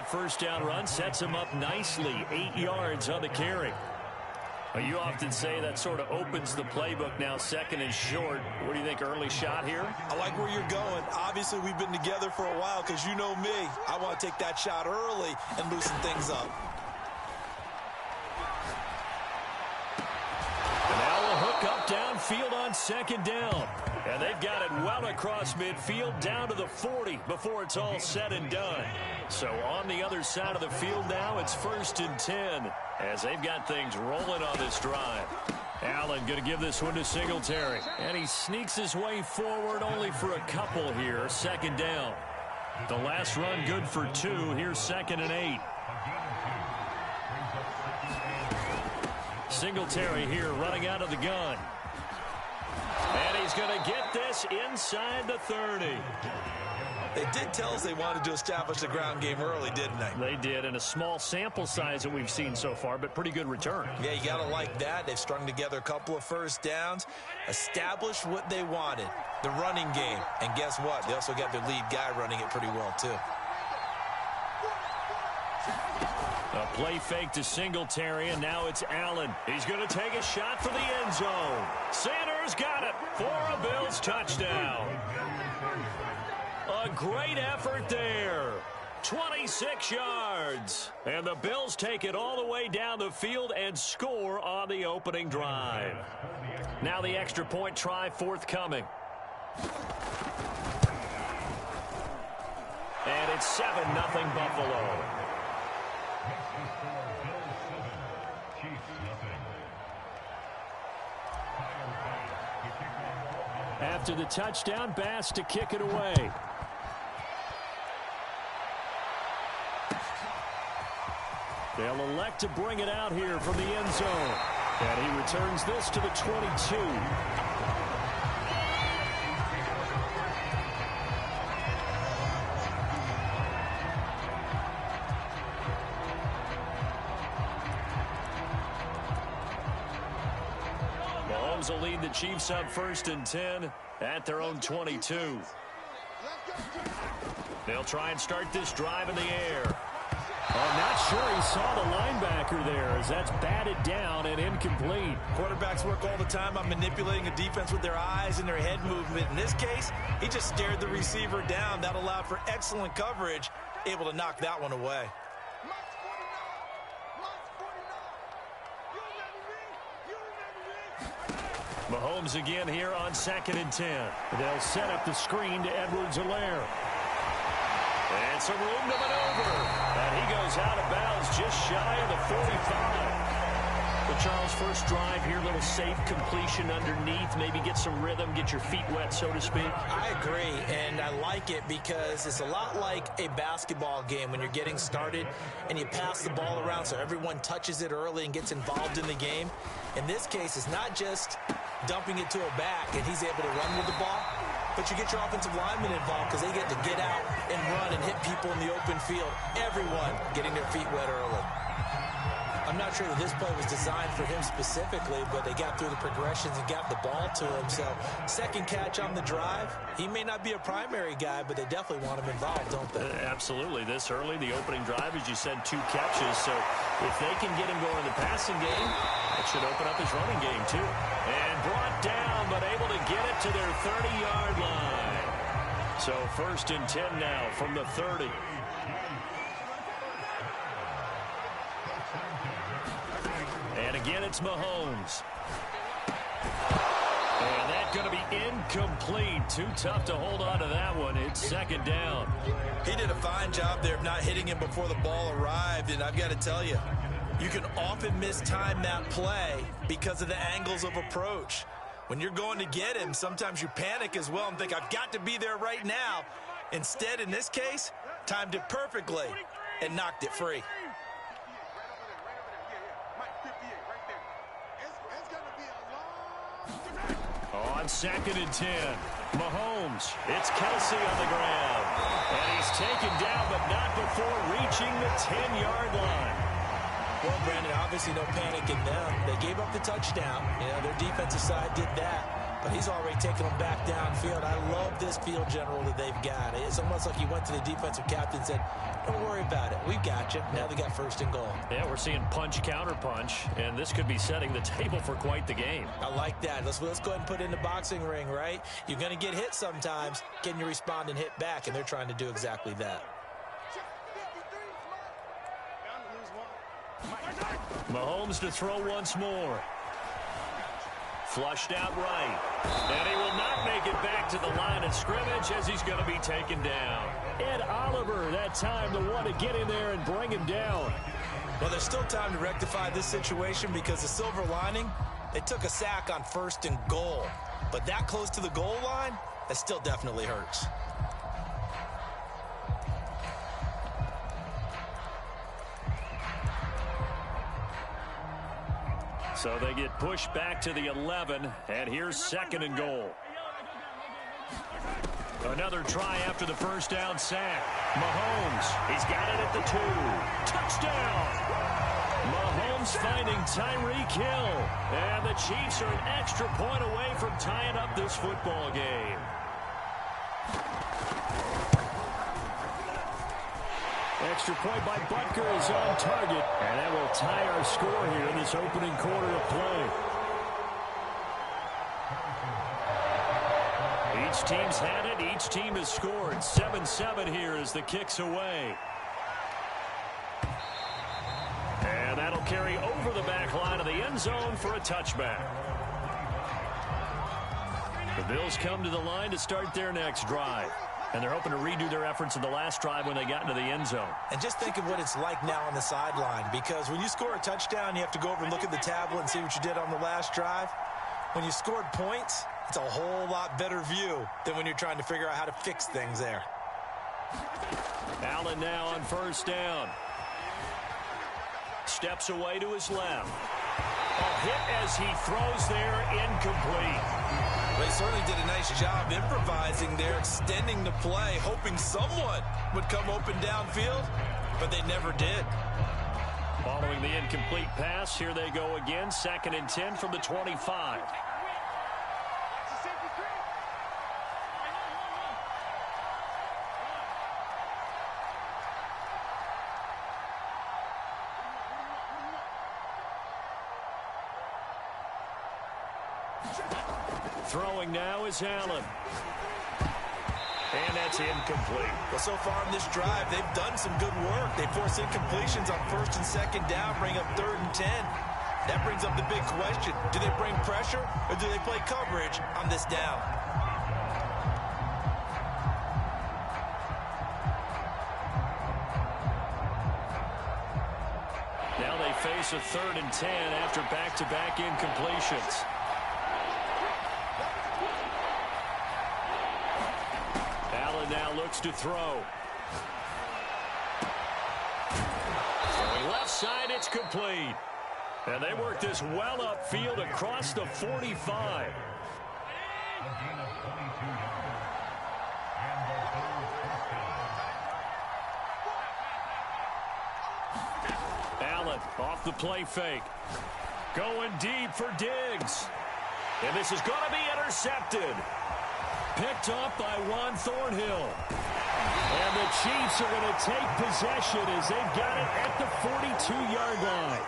first down run sets him up nicely. 8 yards on the carry. Well, you often say that sort of opens the playbook now, second and short. What do you think, early shot here? I like where you're going. Obviously, we've been together for a while because you know me. I want to take that shot early and loosen things up. And now a hook up downfield on second down. And they've got it well across midfield down to the 40 before it's all said and done. So on the other side of the field now, it's 1st and 10 as they've got things rolling on this drive. Allen going to give this one to Singletary. And he sneaks his way forward only for a couple here. 2nd down. The last run good for 2. Here's 2nd and 8. Singletary here running out of the gun. And he's going to get this inside the 30. They did tell us they wanted to establish the ground game early, didn't they? They did, in a small sample size that we've seen so far, but pretty good return. Yeah, you got to like that. They've strung together a couple of first downs, established what they wanted, the running game. And guess what? They also got their lead guy running it pretty well, too. A play fake to Singletary, and now it's Allen. He's going to take a shot for the end zone. Sanders got it for a Bills touchdown. A great effort there. 26 yards. And the Bills take it all the way down the field and score on the opening drive. Now the extra point try forthcoming. And it's 7-0 Buffalo. After the touchdown, Bass to kick it away. They'll elect to bring it out here from the end zone. And he returns this to the 22. Mahomes will lead the Chiefs up 1st and 10 at their own 22. They'll try and start this drive in the air. I'm not sure he saw the linebacker there as that's batted down and incomplete. Quarterbacks work all the time on manipulating a defense with their eyes and their head movement. In this case, he just stared the receiver down. That allowed for excellent coverage, able to knock that one away. Mahomes again here on 2nd and 10. They'll set up the screen to Edwards-Helaire. And some room to maneuver. And he goes out of bounds just shy of the 45. But Charles, first drive here, little safe completion underneath. Maybe get some rhythm, get your feet wet, so to speak. I agree, and I like it because it's a lot like a basketball game when you're getting started and you pass the ball around so everyone touches it early and gets involved in the game. In this case, it's not just dumping it to a back and he's able to run with the ball, but you get your offensive linemen involved because they get to get out and run and hit people in the open field. Everyone getting their feet wet early. I'm not sure that this play was designed for him specifically, but they got through the progressions and got the ball to him. So, second catch on the drive. He may not be a primary guy, but they definitely want him involved, don't they? Absolutely. This early, the opening drive, as you said, 2 catches. So, if they can get him going in the passing game, it should open up his running game, too. And brought down, but able to get it to their 30-yard line. So, 1st and 10 now from the 30. And again, it's Mahomes. And that's going to be incomplete. Too tough to hold on to that one. It's 2nd down. He did a fine job there of not hitting him before the ball arrived. And I've got to tell you, you can often mistime that play because of the angles of approach. When you're going to get him, sometimes you panic as well and think, I've got to be there right now. Instead, in this case, timed it perfectly and knocked it free. On 2nd and 10, Mahomes. It's Kelsey on the ground. And he's taken down, but not before reaching the 10-yard line. Well, Brandon, obviously no panic in them. They gave up the touchdown. You know, their defensive side did that. but he's already taken them back downfield. I love this field general that they've got. It's almost like he went to the defensive captain and said, don't worry about it. We've got you. Now they got first and goal. Yeah, we're seeing punch, counter punch, and this could be setting the table for quite the game. I like that. Let's go ahead and put it in the boxing ring, right? You're going to get hit sometimes. Can you respond and hit back? And they're trying to do exactly that. Mahomes to throw once more. Flushed out right. And he will not make it back to the line of scrimmage as he's going to be taken down. Ed Oliver, that time, the one to get in there and bring him down. Well, there's still time to rectify this situation because the silver lining, they took a sack on first and goal. But that close to the goal line, that still definitely hurts. So they get pushed back to the 11, and here's second and goal. Another try after the first down sack. Mahomes, he's got it at the 2. Touchdown! Mahomes finding Tyreek Hill. And the Chiefs are an extra point away from tying up this football game. Extra point by Butker is on target. And that will tie our score here in this opening quarter of play. Each team's had it. Each team has scored. 7-7 here as the kick's away. And that'll carry over the back line of the end zone for a touchback. The Bills come to the line to start their next drive. And they're hoping to redo their efforts in the last drive when they got into the end zone. And just think of what it's like now on the sideline. Because when you score a touchdown, you have to go over and look at the tablet and see what you did on the last drive. When you scored points, it's a whole lot better view than when you're trying to figure out how to fix things there. Allen now on first down. Steps away to his left. A hit as he throws there, incomplete. Well, he certainly did a nice job improvising there, extending the play, hoping someone would come open downfield, but they never did. Following the incomplete pass, here they go again, 2nd and 10 from the 25. Throwing now is Allen. And that's incomplete. Well, so far in this drive, they've done some good work. They force incompletions on 1st and 2nd down, bring up 3rd and 10. That brings up the big question. Do they bring pressure or do they play coverage on this down? Now they face a 3rd and 10 after back-to-back incompletions. Now looks to throw. Throwing left side, it's complete. And they work this well upfield across the 45. Allen off the play fake. Going deep for Diggs. And this is going to be intercepted. Picked up by Juan Thornhill. And the Chiefs are going to take possession as they've got it at the 42-yard line.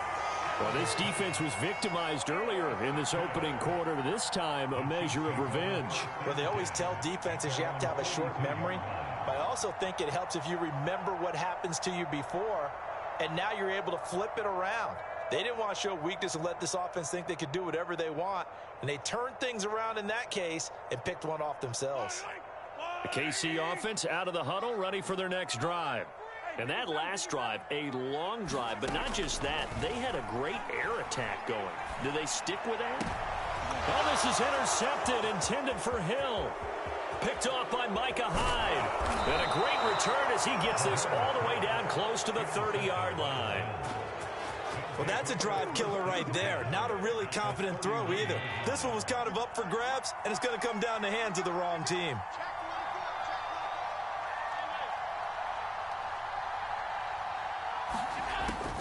Well, this defense was victimized earlier in this opening quarter. This time, a measure of revenge. Well, they always tell defenses you have to have a short memory. But I also think it helps if you remember what happens to you before, and now you're able to flip it around. They didn't want to show weakness and let this offense think they could do whatever they want. And they turned things around in that case and picked one off themselves. The KC offense out of the huddle, ready for their next drive. And that last drive, a long drive, but not just that. They had a great air attack going. Do they stick with that? Well, this is intercepted, intended for Hill. Picked off by Micah Hyde. And a great return as he gets this all the way down close to the 30-yard line. Well, that's a drive killer right there. Not a really confident throw either. This one was kind of up for grabs, and it's going to come down the hands of the wrong team.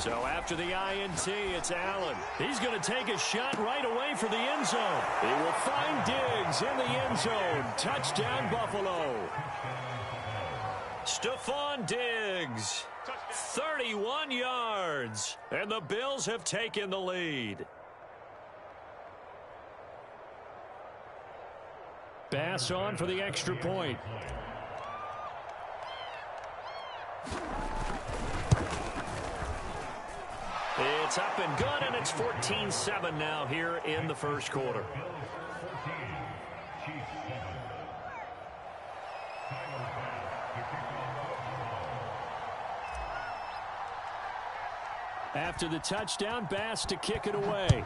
So after the INT, it's Allen. He's going to take a shot right away for the end zone. He will find Diggs in the end zone. Touchdown, Buffalo. Stephon Diggs, 31 yards. And the Bills have taken the lead. Bass on for the extra point. It's up and good, and it's 14-7 now here in the first quarter. After the touchdown, Bass to kick it away.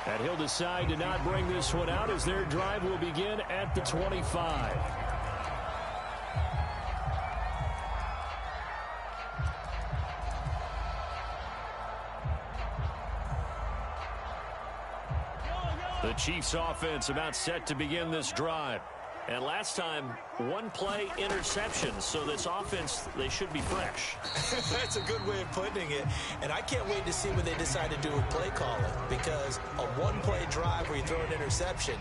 And he'll decide to not bring this one out as their drive will begin at the 25. The Chiefs offense about set to begin this drive. And last time, one play interception. So this offense, they should be fresh. That's a good way of putting it. And I can't wait to see what they decide to do with play calling. Because a one-play drive where you throw an interception,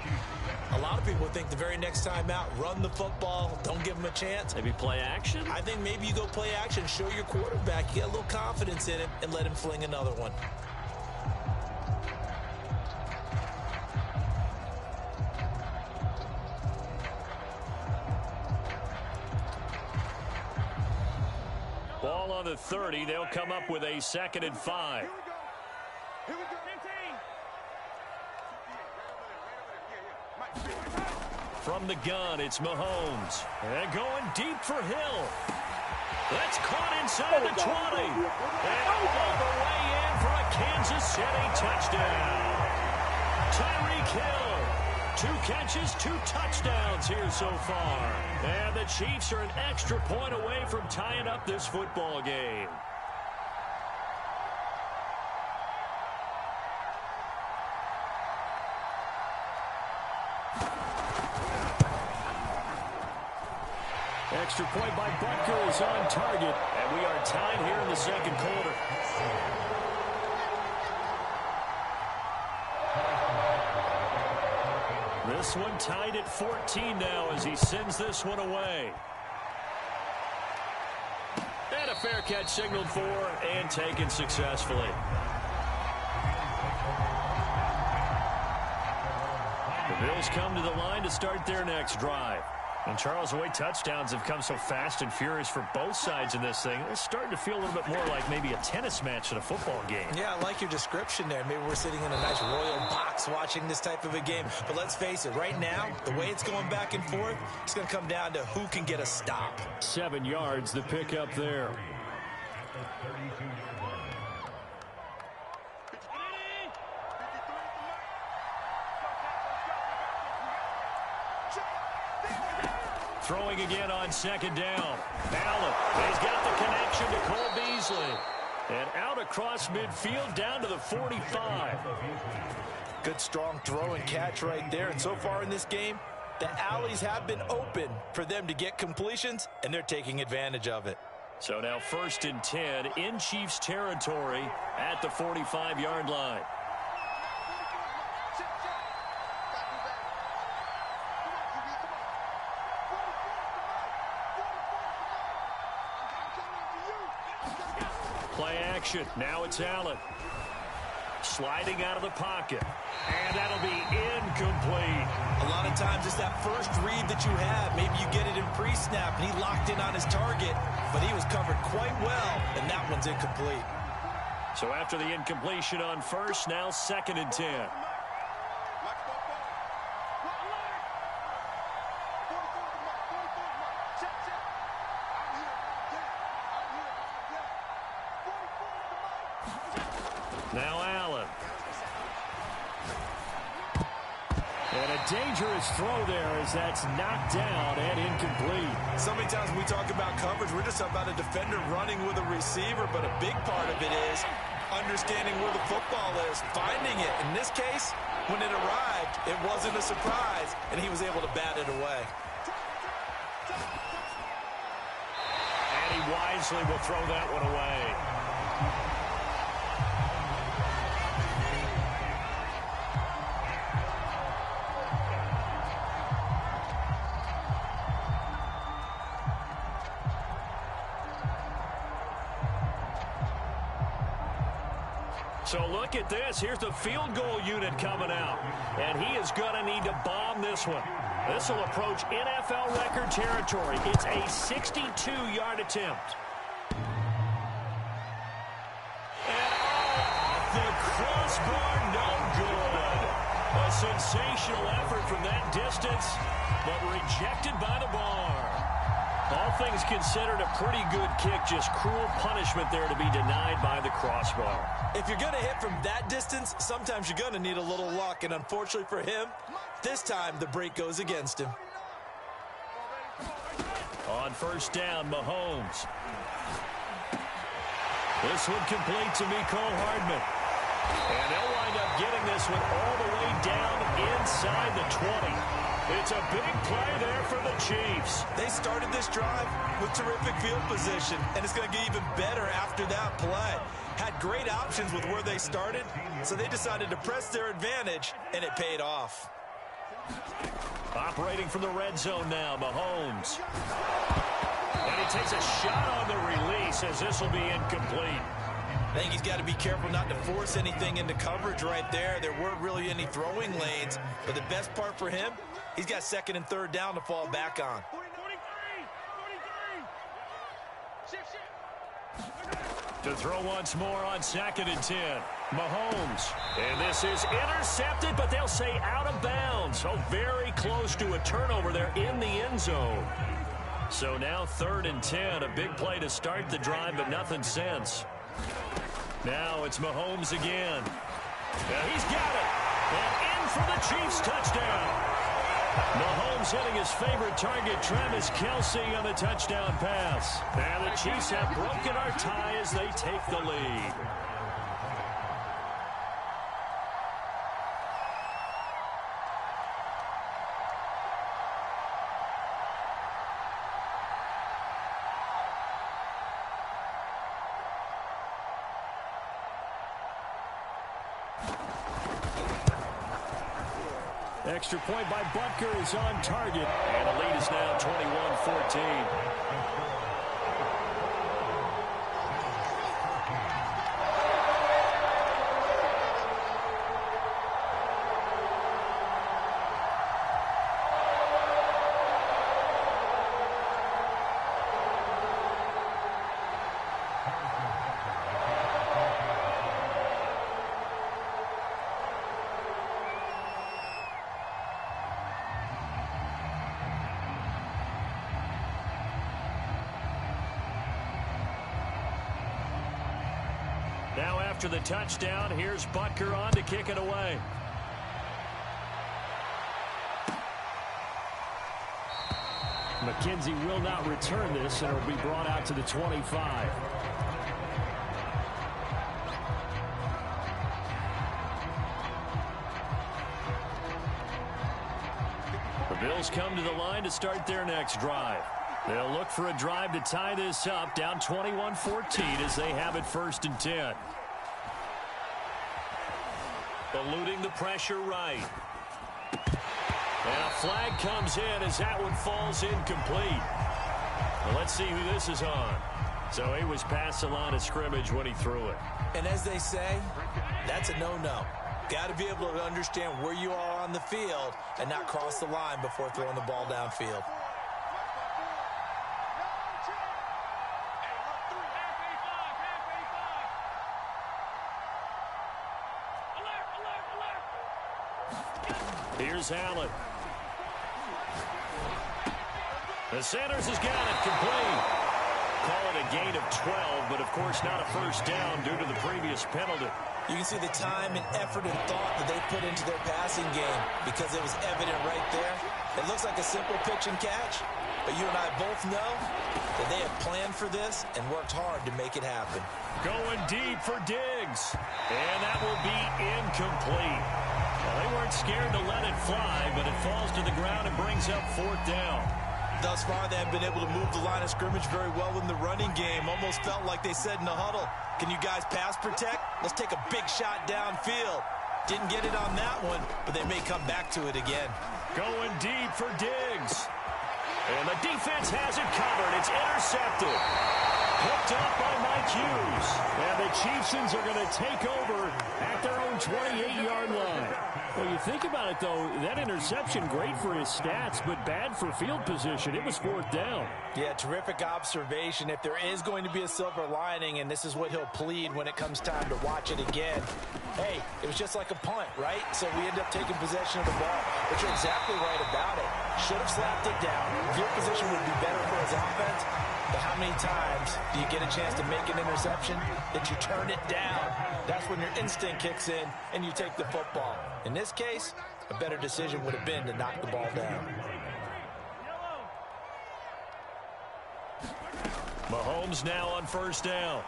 a lot of people think the very next time out, run the football, don't give them a chance. Maybe play action? I think maybe you go play action, show your quarterback, you get a little confidence in him, and let him fling another one. Ball on the 30. They'll come up with a 2nd and 5. Here we go. From the gun, it's Mahomes. And going deep for Hill. That's caught inside the 20. And all the way in for a Kansas City touchdown. Tyreek Hill. 2 catches, 2 touchdowns here so far. And the Chiefs are an extra point away from tying up this football game. Extra point by Butker is on target. And we are tied here in the second quarter. This one tied at 14 now as he sends this one away. And a fair catch signaled for and taken successfully. The Bills come to the line to start their next drive. And Charles, the way touchdowns have come so fast and furious for both sides in this thing, it's starting to feel a little bit more like maybe a tennis match than a football game. Yeah, I like your description there. Maybe we're sitting in a nice royal box watching this type of a game. But let's face it, right now, the way it's going back and forth, it's going to come down to who can get a stop. 7 yards, the pickup there. Throwing again on 2nd down. Allen, he's got the connection to Cole Beasley. And out across midfield down to the 45. Good strong throw and catch right there. And so far in this game, the alleys have been open for them to get completions, and they're taking advantage of it. So now 1st and 10 in Chiefs territory at the 45-yard line. Play action. Now it's Allen. Sliding out of the pocket. And that'll be incomplete. A lot of times it's that first read that you have. Maybe you get it in pre-snap, and he locked in on his target, but he was covered quite well, and that one's incomplete. So after the incompletion on 1st, now 2nd and 10. Now Allen. And a dangerous throw there as that's knocked down and incomplete. So many times when we talk about coverage, we're just about a defender running with a receiver, but a big part of it is understanding where the football is, finding it. In this case, when it arrived, it wasn't a surprise, and he was able to bat it away. wisely will throw that one away. So look at this. Here's the field goal unit coming out. And he is going to need to bomb this one. This will approach NFL record territory. It's a 62-yard attempt. And off the crossbar, no good. A sensational effort from that distance, but rejected by the bar. All things considered, a pretty good kick. Just cruel punishment there to be denied by the crossbar. If you're going to hit from that distance, sometimes you're going to need a little luck. And unfortunately for him, this time the break goes against him. On first down, Mahomes. This one complete to Mecole Hardman. And they'll wind up getting this one all the way down inside the 20. It's a big play there for the Chiefs. They started this drive with terrific field position, and it's going to get even better after that play. Had great options with where they started, so they decided to press their advantage, and it paid off. Operating from the red zone now, Mahomes. And he takes a shot on the release as this will be incomplete. I think he's got to be careful not to force anything into coverage right there. There weren't really any throwing lanes, but the best part for him, he's got second and third down to fall back on. To throw once more on 2nd and 10. Mahomes. And this is intercepted, but they'll say out of bounds. So very close to a turnover there in the end zone. So now 3rd and 10. A big play to start the drive, but nothing since. Now it's Mahomes again. Now he's got it. And in for the Chiefs touchdown. Mahomes hitting his favorite target, Travis Kelce, on the touchdown pass. And the Chiefs have broken our tie as they take the lead. Extra point by Butker is on target. And the lead is now 21-14. Now after the touchdown, here's Butker on to kick it away. McKenzie will not return this, and it will be brought out to the 25. The Bills come to the line to start their next drive. They'll look for a drive to tie this up, down 21-14 as they have it 1st and 10. Eluding the pressure right. And a flag comes in as that one falls incomplete. Well, let's see who this is on. So he was past the line of scrimmage when he threw it. And as they say, that's a no-no. Got to be able to understand where you are on the field and not cross the line before throwing the ball downfield. Here's Allen. The Sanders has got it complete. Call it a gain of 12, but of course not a first down due to the previous penalty. You can see the time and effort and thought that they put into their passing game because it was evident right there. It looks like a simple pitch and catch, but you and I both know that they have planned for this and worked hard to make it happen. Going deep for Diggs, and that will be incomplete. Well, they weren't scared to let it fly, but it falls to the ground and brings up 4th down. thus far, they have been able to move the line of scrimmage very well in the running game. Almost felt like they said in the huddle, can you guys pass protect? Let's take a big shot downfield. Didn't get it on that one, but they may come back to it again. Going deep for Diggs. And the defense has it covered. It's intercepted. Picked up by Mike Hughes. And the Chiefs are going to take over at their own 28-yard line. Well, you think about it, though, that interception, great for his stats, but bad for field position. It was fourth down. Yeah, terrific observation. If there is going to be a silver lining, and this is what he'll plead when it comes time to watch it again, hey, it was just like a punt, right? So we end up taking possession of the ball. But you're exactly right about it. Should have slapped it down. Field position would be better for his offense. But how many times do you get a chance to make an interception that you turn it down? That's when your instinct kicks in and you take the football. In this case, a better decision would have been to knock the ball down. Mahomes now on first down.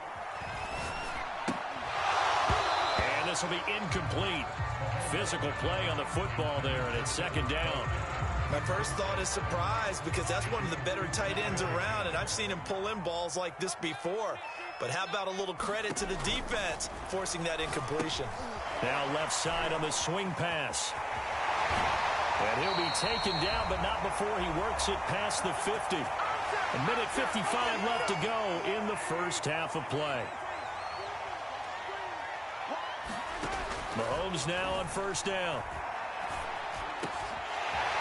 And this will be incomplete. Physical play on the football there, and it's second down. My first thought is surprise, because that's one of the better tight ends around, and I've seen him pull in balls like this before. But how about a little credit to the defense forcing that incompletion? Now left side on the swing pass. And he'll be taken down, but not before he works it past the 50. A minute 55 left to go in the first half of play. Mahomes now on first down.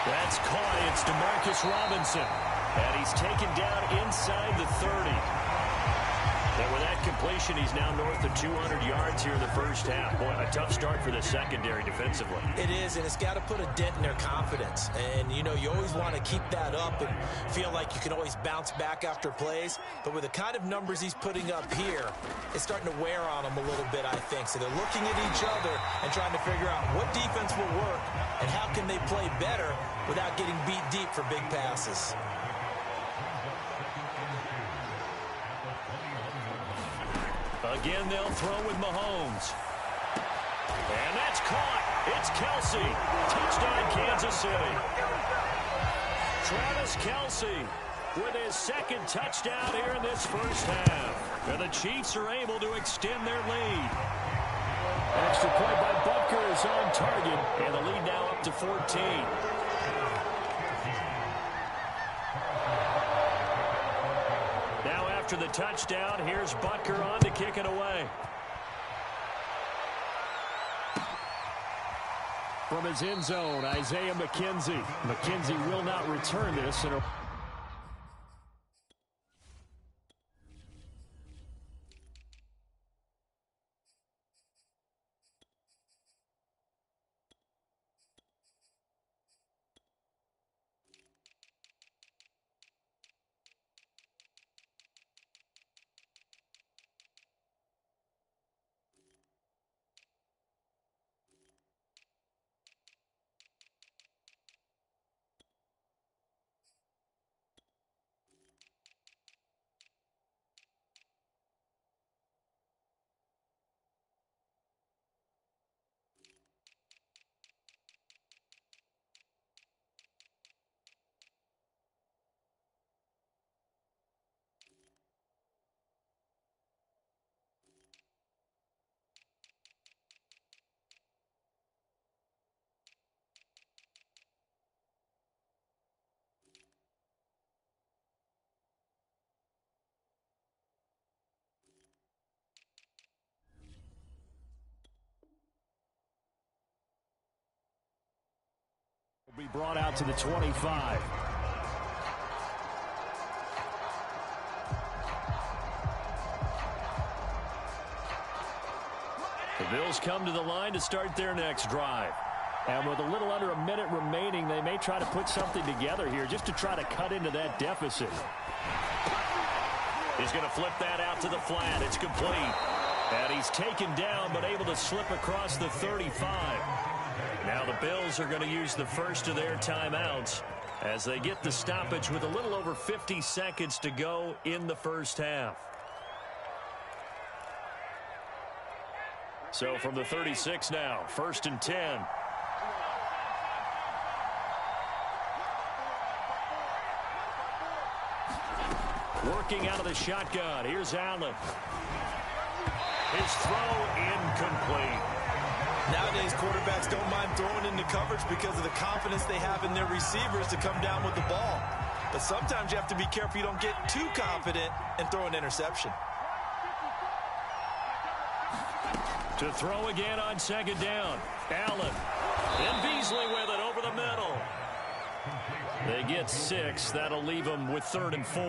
That's caught. It's Demarcus Robinson. And he's taken down inside the 30. And with that completion, he's now north of 200 yards here in the first half. Boy, a tough start for the secondary defensively. It is, and it's got to put a dent in their confidence. And, you know, you always want to keep that up and feel like you can always bounce back after plays. But with the kind of numbers he's putting up here, it's starting to wear on them a little bit, I think. So they're looking at each other and trying to figure out what defense will work and how can they play better without getting beat deep for big passes. Again, they'll throw with Mahomes. And that's caught. It's Kelce. Touchdown, Kansas City. Travis Kelce with his second touchdown here in this first half. And the Chiefs are able to extend their lead. An extra point by Butker is on target. And the lead now up to 14. After the touchdown, here's Butker on to kick it away. From his end zone, Isaiah McKenzie. McKenzie will not return this. Be brought out to the 25. The Bills come to the line to start their next drive. And with a little under a minute remaining, they may try to put something together here just to try to cut into that deficit. He's going to flip that out to the flat. It's complete. And he's taken down but able to slip across the 35. Now the Bills are going to use the first of their timeouts as they get the stoppage with a little over 50 seconds to go in the first half. So from the 36 now, 1st and 10. Working out of the shotgun. Here's Allen. His throw incomplete. Nowadays, quarterbacks don't mind throwing into coverage because of the confidence they have in their receivers to come down with the ball. But sometimes you have to be careful you don't get too confident and throw an interception. To throw again on second down. Allen. And Beasley with it over the middle. They get 6. That'll leave them with 3rd and 4.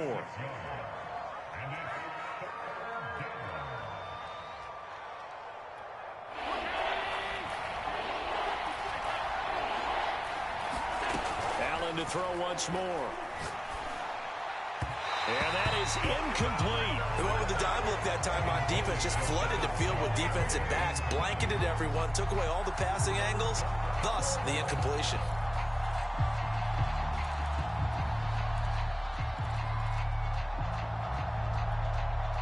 Allen to throw once more. And that is incomplete. They went with the dime look that time on defense, just flooded the field with defensive backs, blanketed everyone, took away all the passing angles, thus the incompletion.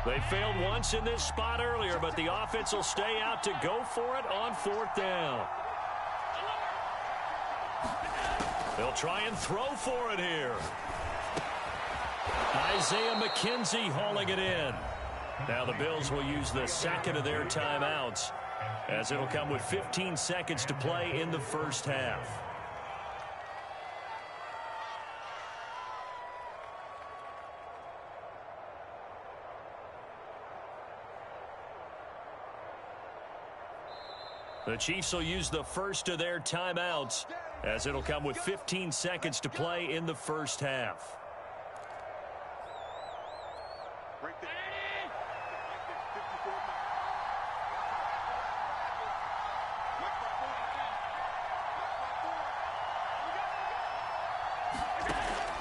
They failed once in this spot earlier, but the offense will stay out to go for it on 4th down. They'll try and throw for it here. Isaiah McKenzie hauling it in. Now the Bills will use the second of their timeouts, as it'll come with 15 seconds to play in the first half. The Chiefs will use the first of their timeouts, as it'll come with 15 seconds to play in the first half.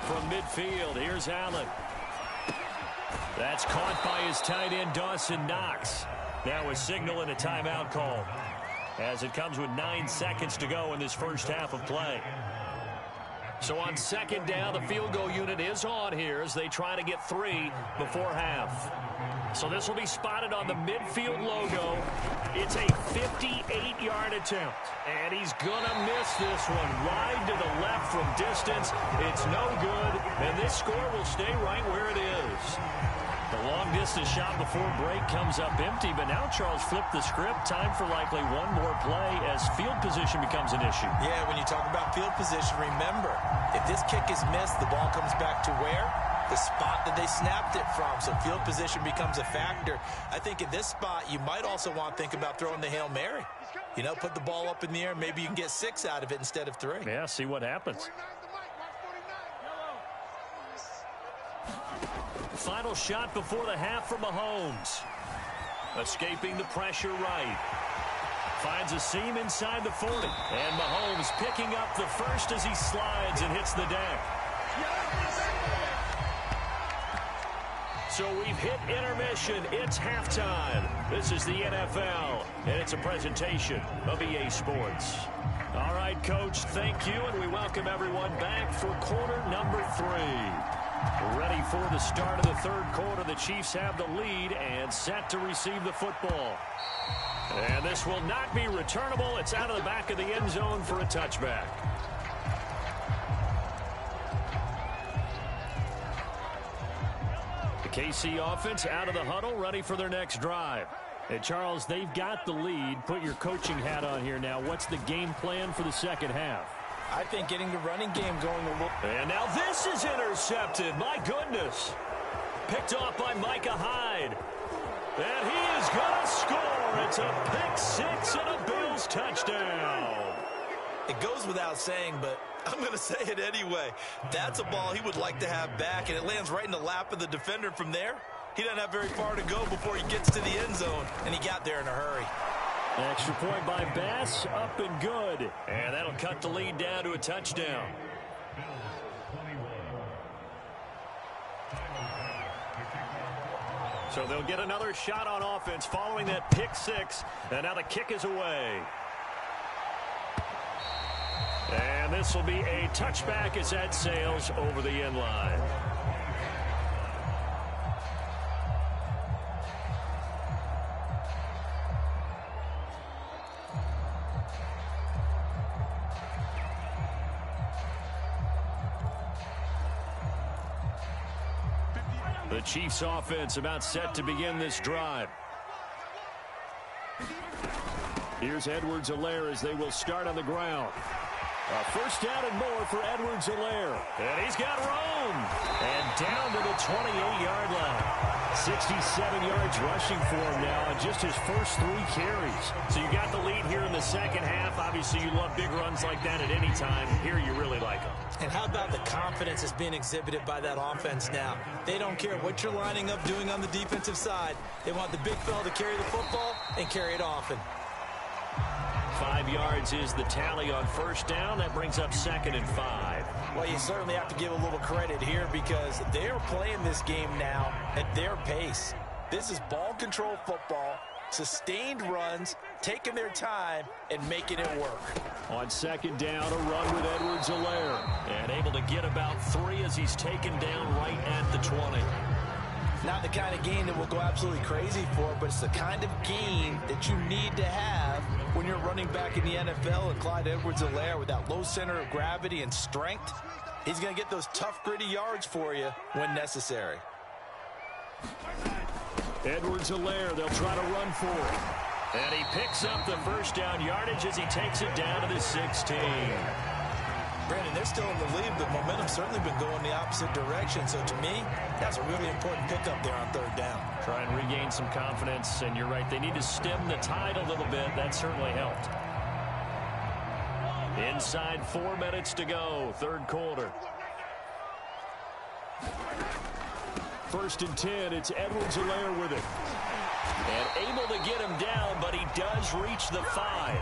From midfield, here's Allen. That's caught by his tight end, Dawson Knox. Now a signal and a timeout call, as it comes with 9 seconds to go in this first half of play. So on second down, the field goal unit is on here as they try to get 3 before half. So this will be spotted on the midfield logo. It's a 58-yard attempt, and he's going to miss this one. Wide to the left from distance. It's no good, and this score will stay right where it is. The long-distance shot before break comes up empty, but now Charles flipped the script. Time for likely one more play as field position becomes an issue. Yeah, when you talk about field position, remember, if this kick is missed, the ball comes back to where? The spot that they snapped it from, so field position becomes a factor. I think in this spot, you might also want to think about throwing the Hail Mary. You know, put the ball up in the air, maybe you can get 6 out of it instead of 3. Yeah, see what happens. Final shot before the half from Mahomes. Escaping the pressure right. Finds a seam inside the 40. And Mahomes picking up the first as he slides and hits the deck. So we've hit intermission. It's halftime. This is the NFL, and it's a presentation of EA Sports. All right, Coach, thank you, and we welcome everyone back for quarter number 3. Ready for the start of the third quarter. The Chiefs have the lead and set to receive the football. And this will not be returnable. It's out of the back of the end zone for a touchback. The KC offense out of the huddle, ready for their next drive. And Charles, they've got the lead. Put your coaching hat on here now. What's the game plan for the second half? I think getting the running game going a little. And now this is intercepted. My goodness. Picked off by Micah Hyde. And he is going to score. It's a pick 6 and a Bills touchdown. It goes without saying, but I'm going to say it anyway. That's a ball he would like to have back, and it lands right in the lap of the defender from there. He doesn't have very far to go before he gets to the end zone, and he got there in a hurry. Extra point by Bass, up and good. And that'll cut the lead down to a touchdown. So they'll get another shot on offense following that pick 6. And now the kick is away. And this will be a touchback as that sails over the end line. The Chiefs offense about set to begin this drive. Here's Edwards-Helaire as they will start on the ground. A first down and more for Edwards-Helaire. And he's got room. And down to the 28-yard line. 67 yards rushing for him now on just his first 3 carries. So you got the lead here in the second half. Obviously, you love big runs like that at any time. Here you really like them. And how about the confidence that's being exhibited by that offense now? They don't care what you're lining up doing on the defensive side. They want the big fella to carry the football and carry it often. 5 yards is the tally on first down. That brings up 2nd and 5. Well, you certainly have to give a little credit here because they're playing this game now at their pace. This is ball control football, sustained runs, taking their time, and making it work. On 2nd down, a run with Edwards-Helaire. And able to get about 3 as he's taken down right at the 20. Not the kind of gain that we'll go absolutely crazy for, but it's the kind of gain that you need to have when you're running back in the NFL. And Clyde Edwards-Helaire, with that low center of gravity and strength, he's going to get those tough, gritty yards for you when necessary. Edwards-Helaire, they'll try to run for it. And he picks up the first down yardage as he takes it down to the 16. Brandon, they're still in the lead, but momentum's certainly been going the opposite direction. So to me, that's a really important pickup there on 3rd down. Try and regain some confidence, and you're right, they need to stem the tide a little bit. That certainly helped. Inside 4 minutes to go, 3rd quarter. 1st and 10, it's Edwards-Helaire with it. And able to get him down, but he does reach the 5.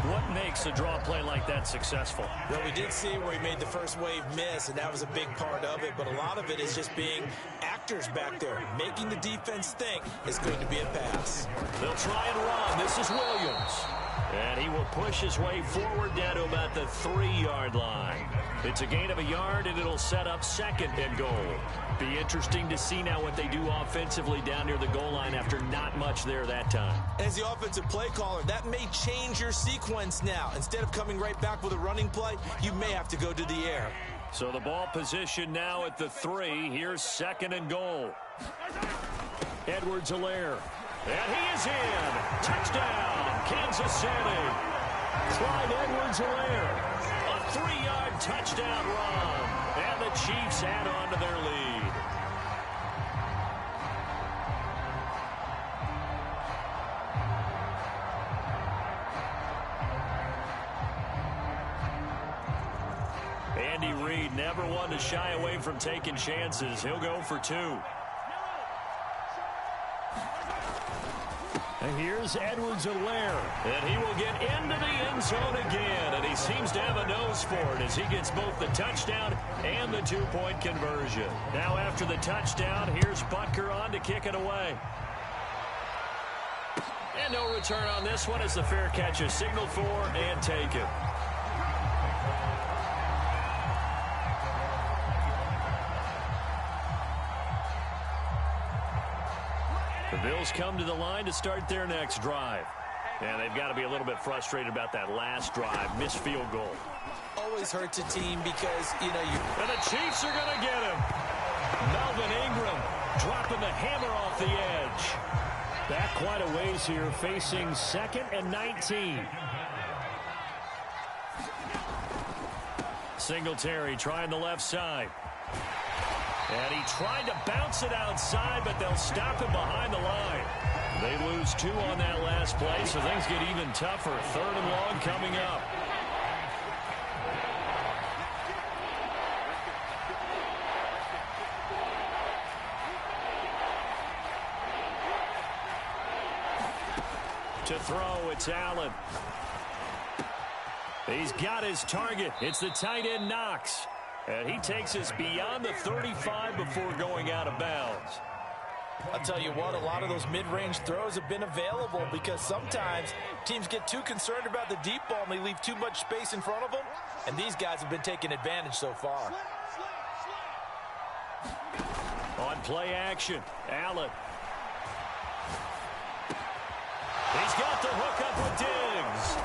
What makes a draw play like that successful? Well, we did see where he made the first wave miss, and that was a big part of it. But a lot of it is just being actors back there, making the defense think it's going to be a pass. They'll try and run. This is Williams. And he will push his way forward down to about the 3-yard line. It's a gain of a yard, and it'll set up 2nd and goal. Be interesting to see now what they do offensively down near the goal line after not much there that time. As the offensive play caller, that may change your sequence now. Instead of coming right back with a running play, you may have to go to the air. So the ball position now at the 3. Here's 2nd and goal. Edwards-Helaire. And he is in. Touchdown, Kansas City. Clyde Edwards-Helaire. A 3-yard touchdown run. And the Chiefs add on to their lead. Andy Reid, never one to shy away from taking chances. He'll go for 2. And here's Edwards-Helaire. And he will get into the end zone again. And he seems to have a nose for it as he gets both the touchdown and the 2-point conversion. Now after the touchdown, here's Butker on to kick it away. And no return on this one as the fair catch is signaled for and taken. The Bills come to the line to start their next drive. And they've got to be a little bit frustrated about that last drive. Missed field goal. Always hurts a team because, you know, And the Chiefs are going to get him. Melvin Ingram dropping the hammer off the edge. Back quite a ways here, facing 2nd and 19. Singletary trying the left side. And he tried to bounce it outside, but they'll stop him behind the line. They lose 2 on that last play, so things get even tougher. 3rd and long coming up. To throw, it's Allen. He's got his target. It's the tight end, Knox. And he takes us beyond the 35 before going out of bounds. I'll tell you what, a lot of those mid-range throws have been available because sometimes teams get too concerned about the deep ball and they leave too much space in front of them. And these guys have been taking advantage so far. On play action, Allen. He's got the hook up with Diggs.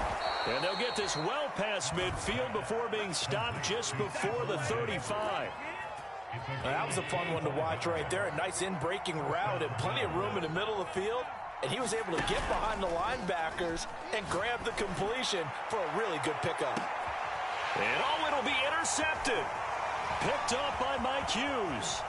And they'll get this well past midfield before being stopped just before the 35. That was a fun one to watch right there. A nice in-breaking route and plenty of room in the middle of the field. And he was able to get behind the linebackers and grab the completion for a really good pickup. And it'll be intercepted. Picked up by Mike Hughes.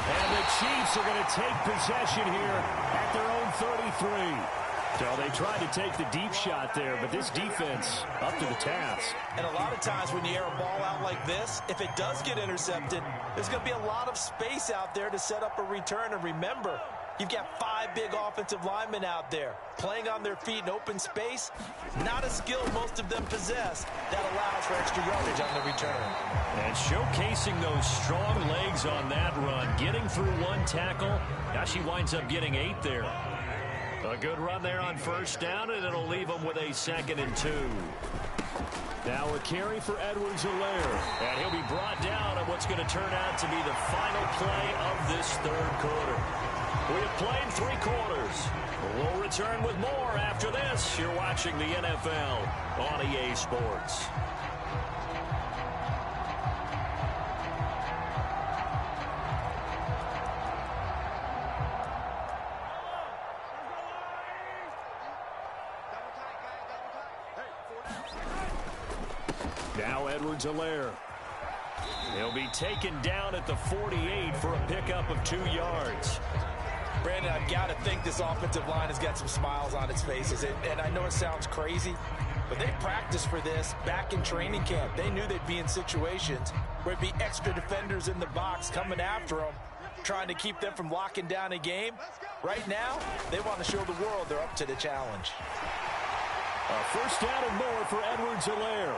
And the Chiefs are going to take possession here at their own 33. So they tried to take the deep shot there, but this defense up to the task. And a lot of times when you air a ball out like this, if it does get intercepted, there's going to be a lot of space out there to set up a return. And remember, you've got 5 big offensive linemen out there playing on their feet in open space. Not a skill most of them possess that allows for extra yardage on the return. And showcasing those strong legs on that run, getting through 1 tackle. Now she winds up getting 8 there. A good run there on first down, and it'll leave them with a 2nd and 2. Now a carry for Edwards-Helaire. And he'll be brought down on what's going to turn out to be the final play of this 3rd quarter. We have played 3 quarters. We'll return with more after this. You're watching the NFL on EA Sports. Now Edwards-Helaire. He'll be taken down at the 48 for a pickup of 2 yards. Brandon, I've got to think this offensive line has got some smiles on its faces. And I know it sounds crazy, but they practiced for this back in training camp. They knew they'd be in situations where it'd be extra defenders in the box coming after them, trying to keep them from locking down a game. Right now, they want to show the world they're up to the challenge. A 1st down and more for Edwards-Helaire.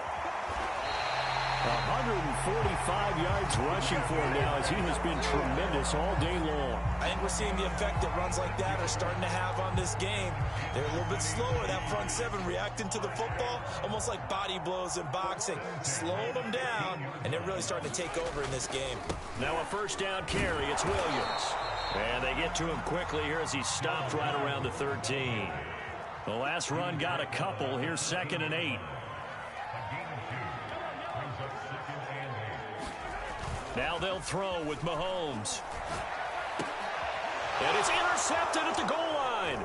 145 yards rushing for him now as he has been tremendous all day long. I think we're seeing the effect that runs like that are starting to have on this game. They're a little bit slower, that front 7 reacting to the football, almost like body blows in boxing. Slowing them down, and they're really starting to take over in this game. Now a 1st down carry. It's Williams. And they get to him quickly here as he stopped right around the 13. The last run got a couple. Here's 2nd and 8. Now they'll throw with Mahomes. And it's intercepted at the goal line.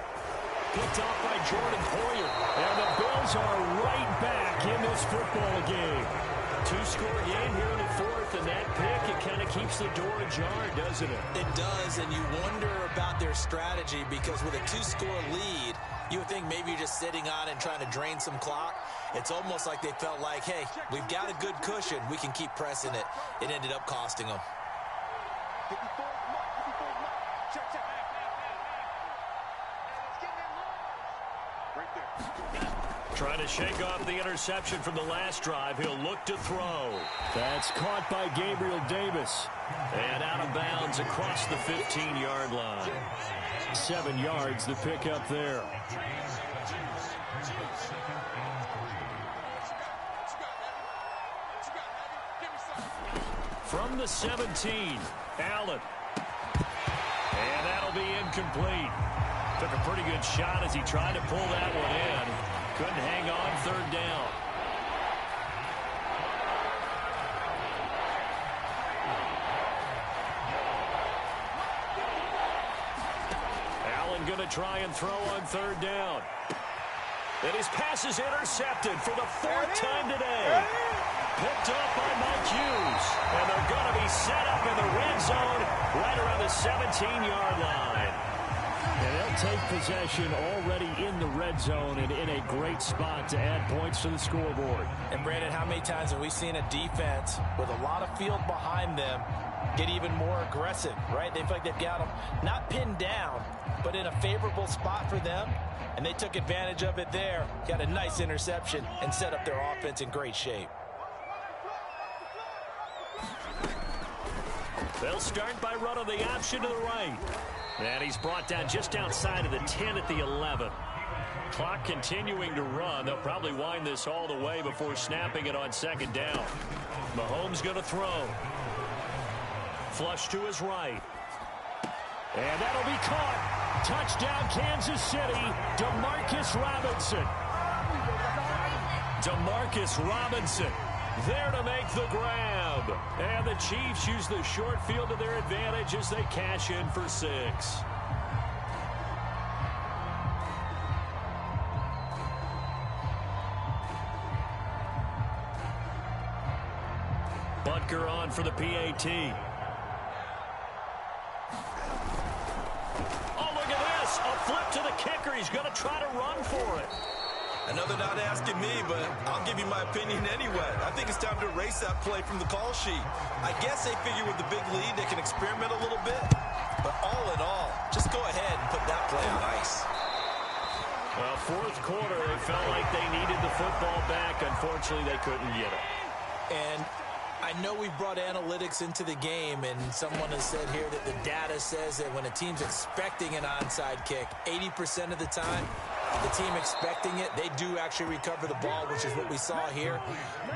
Picked off by Jordan Poyer. And the Bills are right back in this football game. 2-score game here in the 4th, and that pick, it kind of keeps the door ajar, doesn't it? It does, and you wonder about their strategy because with a 2-score lead, you would think maybe you're just sitting on it and trying to drain some clock. It's almost like they felt like, hey, we've got a good cushion. We can keep pressing it. It ended up costing them. Trying to shake off the interception from the last drive. He'll look to throw. That's caught by Gabriel Davis. And out of bounds across the 15-yard line. 7 yards, the pickup there. From the 17, Allen. And that'll be incomplete. Took a pretty good shot as he tried to pull that one in. Couldn't hang on 3rd down. Allen going to try and throw on 3rd down. And his pass is intercepted for the 4th time today. Picked up by Mike Hughes. And they're going to be set up in the red zone right around the 17-yard line. And they'll take possession already in the red zone and in a great spot to add points to the scoreboard. And, Brandon, how many times have we seen a defense with a lot of field behind them get even more aggressive, right? They feel like they've got them not pinned down, but in a favorable spot for them. And they took advantage of it there, got a nice interception, and set up their offense in great shape. They'll start by running the option to the right. And he's brought down just outside of the 10 at the 11. Clock continuing to run. They'll probably wind this all the way before snapping it on 2nd down. Mahomes going to throw. Flush to his right. And that'll be caught. Touchdown, Kansas City. Demarcus Robinson. Demarcus Robinson there to make the grab. And the Chiefs use the short field to their advantage as they cash in for 6. Butker on for the PAT. Oh, look at this. A flip to the kicker. He's going to try to run for it. I know they're not asking me, but I'll give you my opinion anyway. I think it's time to erase that play from the call sheet. I guess they figure with the big lead they can experiment a little bit. But all in all, just go ahead and put that play on ice. Well, fourth quarter, they felt like they needed the football back. Unfortunately, they couldn't get it. And I know we've brought analytics into the game, and someone has said here that the data says that when a team's expecting an onside kick, 80% of the time, the team expecting it, they do actually recover the ball, which is what we saw here.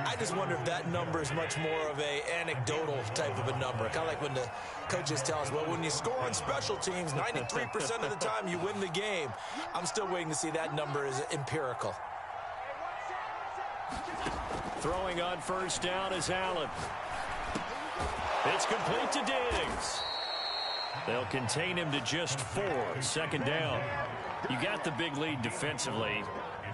I just wonder if that number is much more of a anecdotal type of a number. Kind of like when the coaches tell us, well, when you score on special teams, 93% of the time you win the game. I'm still waiting to see that number is empirical. Throwing on first down is Allen. It's complete to Diggs. They'll contain him to just 4. Second down. You got the big lead defensively.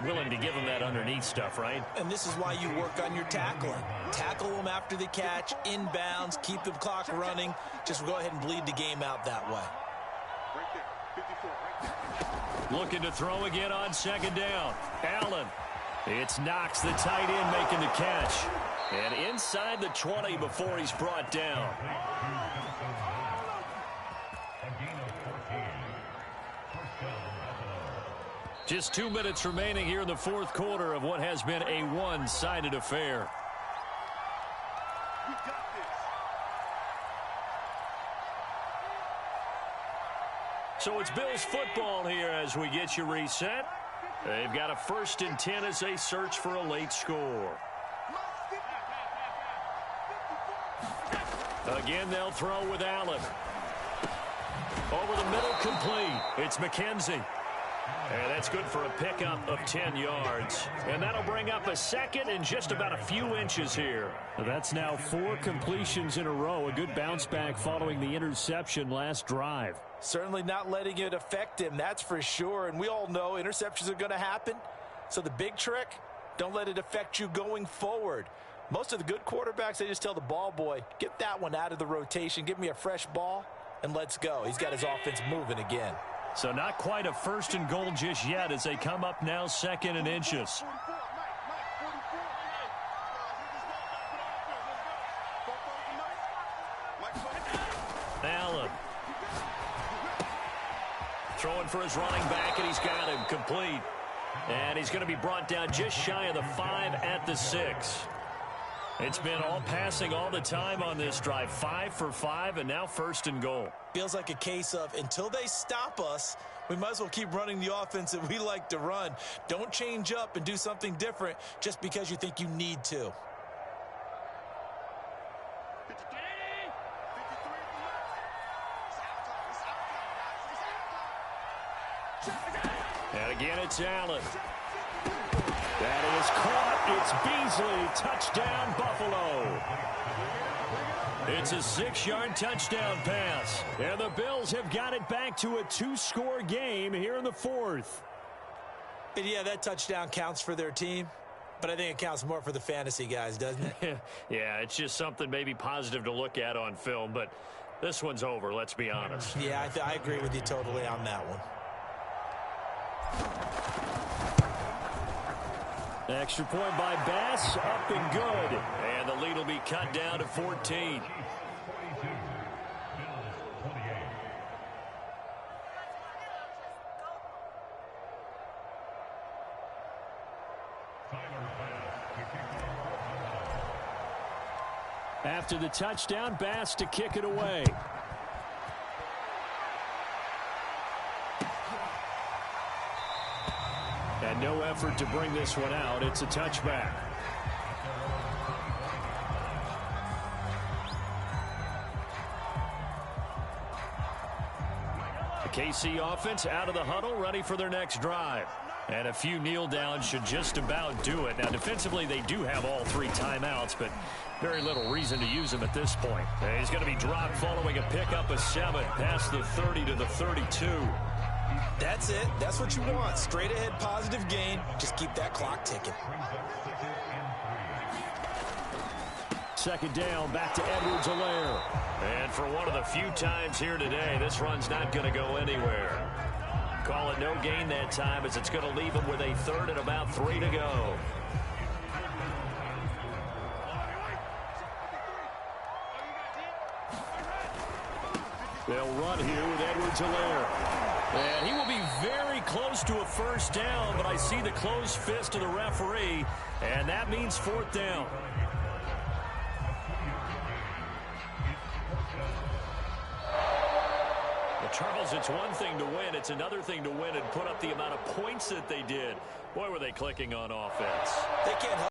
Willing to give them that underneath stuff, right? And this is why you work on your tackling. Tackle them after the catch, inbounds, keep the clock running. Just go ahead and bleed the game out that way. Looking to throw again on second down. Allen. It's Knox, the tight end, making the catch. And inside the 20 before he's brought down. Just 2 minutes remaining here in the fourth quarter of what has been a one-sided affair. So it's Bills football here as we get you reset. They've got a 1st and 10 as they search for a late score. Again, they'll throw with Allen. Over the middle, complete. It's McKenzie. And that's good for a pickup of 10 yards. And that'll bring up a second and just about a few inches here. That's now 4 completions in a row. A good bounce back following the interception last drive. Certainly not letting it affect him, that's for sure. And we all know interceptions are going to happen. So the big trick, don't let it affect you going forward. Most of the good quarterbacks, they just tell the ball boy, get that one out of the rotation, give me a fresh ball, and let's go. He's got his offense moving again. So not quite a 1st and goal just yet as they come up now 2nd and inches. Allen. Throwing for his running back, and he's got him complete. And he's going to be brought down just shy of the 5 at the 6. It's been all passing all the time on this drive. 5 for 5, and now 1st and goal. Feels like a case of until they stop us, we might as well keep running the offense that we like to run. Don't change up and do something different just because you think you need to. And again, it's Allen. That is caught. It's Beasley. Touchdown, Buffalo. It's a 6-yard touchdown pass. And the Bills have got it back to a 2-score game here in the 4th. And yeah, that touchdown counts for their team. But I think it counts more for the fantasy guys, doesn't it? Yeah, it's just something maybe positive to look at on film. But this one's over, let's be honest. Yeah, I agree with you totally on that one. Extra point by Bass, up and good. And the lead will be cut down to 14. After the touchdown, Bass to kick it away. And no effort to bring this one out. It's a touchback. The KC offense out of the huddle, ready for their next drive. And a few kneel downs should just about do it. Now, defensively, they do have all 3 timeouts, but very little reason to use them at this point. And he's going to be dropped following a pickup of 7 past the 30 to the 32. That's it. That's what you want. Straight ahead positive gain. Just keep that clock ticking. Second down, back to Edwards-Helaire. And for one of the few times here today, this run's not going to go anywhere. Call it no gain that time, as it's going to leave him with a 3rd and about 3 to go. They'll run here with Edwards-Helaire. And he will be very close to a first down, but I see the closed fist of the referee, and that means 4th down. Charles, it's one thing to win. It's another thing to win and put up the amount of points that they did. Boy, were they clicking on offense. They can't help